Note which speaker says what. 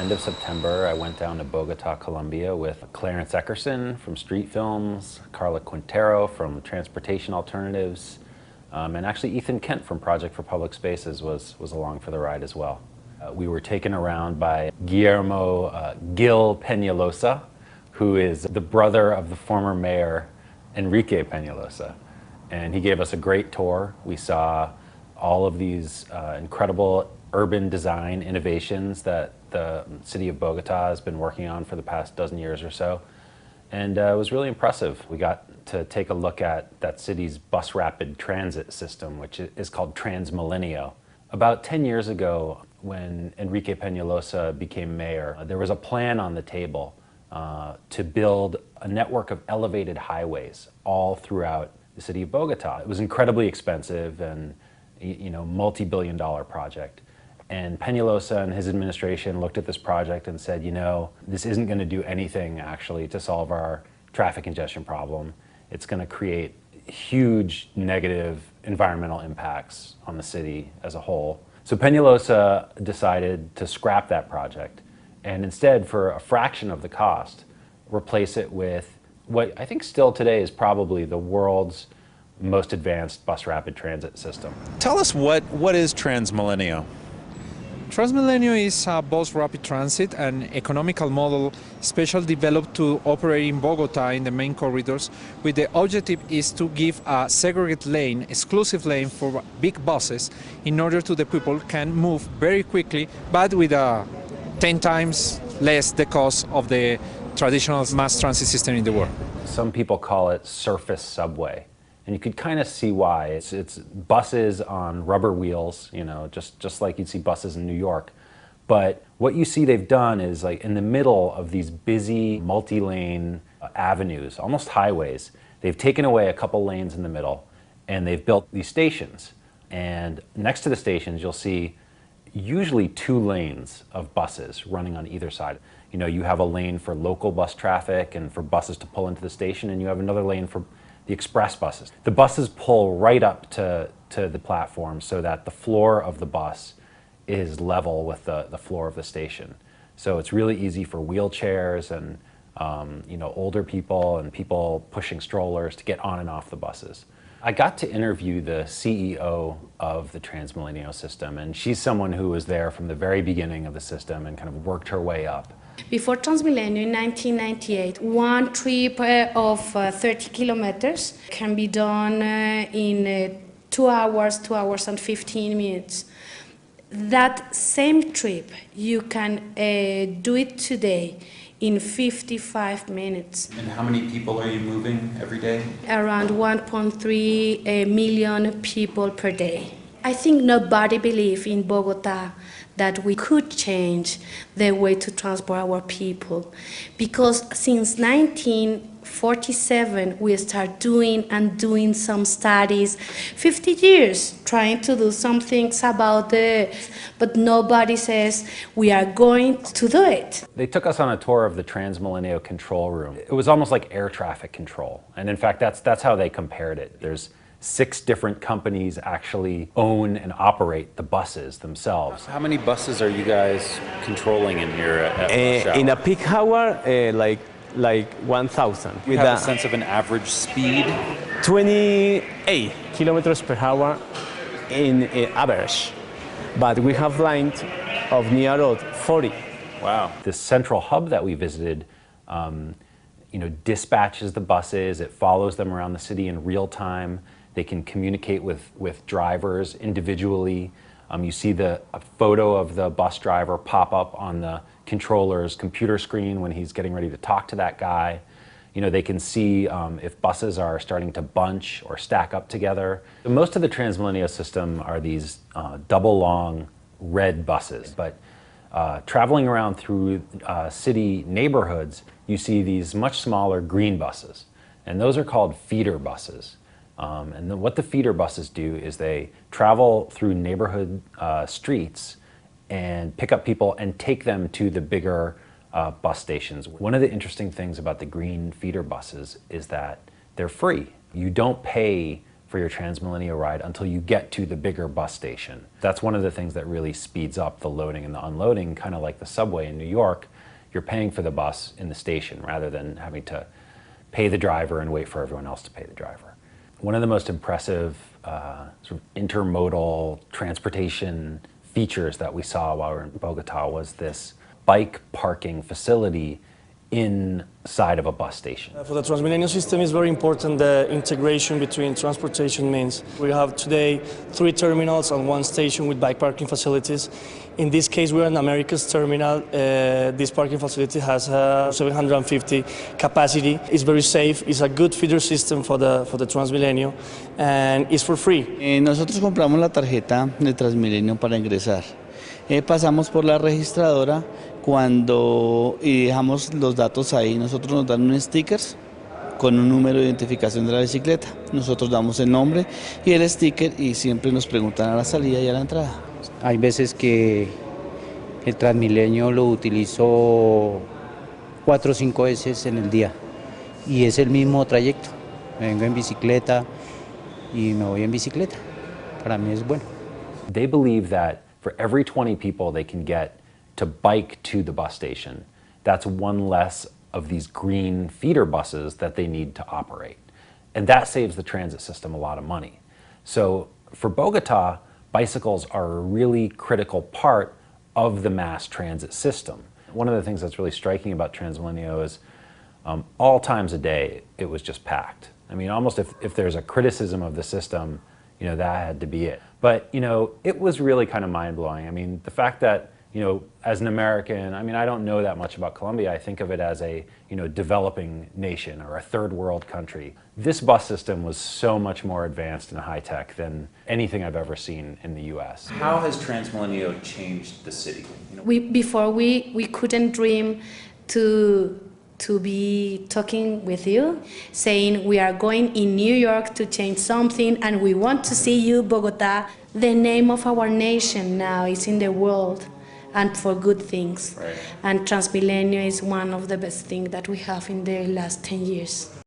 Speaker 1: end of September, I went down to Bogota, Colombia with Clarence Eckerson from Street Films, Carla Quintero from Transportation Alternatives, and actually Ethan Kent from Project for Public Spaces was along for the ride as well. We were taken around by Guillermo Gil Peñalosa, who is the brother of the former mayor Enrique Peñalosa. And he gave us a great tour. We saw all of these incredible urban design innovations that the city of Bogota has been working on for the past dozen years or so. And it was really impressive. We got to take a look at that city's bus rapid transit system, which is called Transmilenio. About 10 years ago, when Enrique Peñalosa became mayor, there was a plan on the table to build a network of elevated highways all throughout the city of Bogota. It was incredibly expensive and multi-billion-dollar project. And Peñalosa and his administration looked at this project and said, this isn't going to do anything actually to solve our traffic congestion problem. It's going to create huge negative environmental impacts on the city as a whole. So Peñalosa decided to scrap that project and instead, for a fraction of the cost, replace it with what I think still today is probably the world's most advanced bus rapid transit system.
Speaker 2: Tell us what is Transmilenio?
Speaker 3: Transmilenio is a bus rapid transit, an economical model specially developed to operate in Bogota in the main corridors, with the objective is to give a segregated lane, exclusive lane for big buses, in order to the people can move very quickly, but with 10 times less the cost of the traditional mass transit system in the world.
Speaker 1: Some people call it surface subway. And you could kind of see why. It's buses on rubber wheels, just like you'd see buses in New York. But what you see they've done is, like, in the middle of these busy multi-lane avenues, almost highways, they've taken away a couple lanes in the middle and they've built these stations. And next to the stations, you'll see usually 2 lanes of buses running on either side. You have a lane for local bus traffic and for buses to pull into the station, and you have another lane for the express buses. The buses pull right up to the platform so that the floor of the bus is level with the floor of the station. So it's really easy for wheelchairs and older people and people pushing strollers to get on and off the buses. I got to interview the CEO of the Transmilenio system, and she's someone who was there from the very beginning of the system and kind of worked her way up.
Speaker 4: Before Transmilenio in 1998, one trip of 30 kilometers can be done in 2 hours, 2 hours and 15 minutes. That same trip, you can do it today in 55 minutes.
Speaker 2: And how many people are you moving every day?
Speaker 4: Around 1.3 million people per day. I think nobody believes in Bogota that we could change the way to transport our people, because since 1947 we start doing some studies, 50 years trying to do some things about it, but nobody says we are going to do it.
Speaker 1: They took us on a tour of the Transmilenio control room. It was almost like air traffic control, and in fact that's how they compared it. There's 6 different companies actually own and operate the buses themselves.
Speaker 2: How many buses are you guys controlling in here at rush hour?
Speaker 5: In a peak hour, like 1,000.
Speaker 2: Do you have a sense of an average speed?
Speaker 5: 28 kilometers per hour in average. But we have lines of near road 40.
Speaker 1: Wow. This central hub that we visited dispatches the buses. It follows them around the city in real time. They can communicate with drivers individually. You see a photo of the bus driver pop up on the controller's computer screen when he's getting ready to talk to that guy. They can see if buses are starting to bunch or stack up together. Most of the Transmilenio system are these double long red buses, but traveling around through city neighborhoods, you see these much smaller green buses, and those are called feeder buses. And then what the feeder buses do is they travel through neighborhood streets and pick up people and take them to the bigger bus stations. One of the interesting things about the green feeder buses is that they're free. You don't pay for your Transmilenio ride until you get to the bigger bus station. That's one of the things that really speeds up the loading and the unloading, kind of like the subway in New York. You're paying for the bus in the station rather than having to pay the driver and wait for everyone else to pay the driver. One of the most impressive sort of intermodal transportation features that we saw while we were in Bogota was this bike parking facility inside of a bus station.
Speaker 6: For the Transmilenio system, it's very important the integration between transportation means. We have today 3 terminals and 1 station with bike parking facilities. In this case, we're in America's terminal. This parking facility has 750 capacity. It's very safe. It's a good feeder system for the Transmilenio, and it's for free.
Speaker 7: Nosotros compramos la tarjeta de Transmilenio para ingresar. Pasamos por la registradora y dejamos los datos ahí. Nosotros nos dan un sticker con un número de identificación de la bicicleta. Nosotros damos el nombre y el sticker y siempre nos preguntan a la salida y a la entrada.
Speaker 8: Hay veces que el Transmilenio lo utilizo 4 o 5 veces en el día y es el mismo trayecto. Me vengo en bicicleta y me voy en bicicleta. Para mí es bueno.
Speaker 1: They believe that for every 20 people they can get to bike to the bus station, that's 1 less of these green feeder buses that they need to operate. And that saves the transit system a lot of money. So for Bogota, bicycles are a really critical part of the mass transit system. One of the things that's really striking about Transmilenio is all times a day, it was just packed. I mean, almost if there's a criticism of the system, you know, that had to be it. But, you know, it was really kind of mind-blowing. I mean, the fact that, you know, as an American, I mean, I don't know that much about Colombia. I think of it as a, you know, developing nation or a third world country. This bus system was so much more advanced and high-tech than anything I've ever seen in the US.
Speaker 2: How has Transmilenio changed the city? You know,
Speaker 4: Before we couldn't dream to be talking with you, saying we are going in New York to change something and we want to see you, Bogota. The name of our nation now is in the world and for good things.
Speaker 2: Right.
Speaker 4: And Transmilenio is one of the best things that we have in the last 10 years.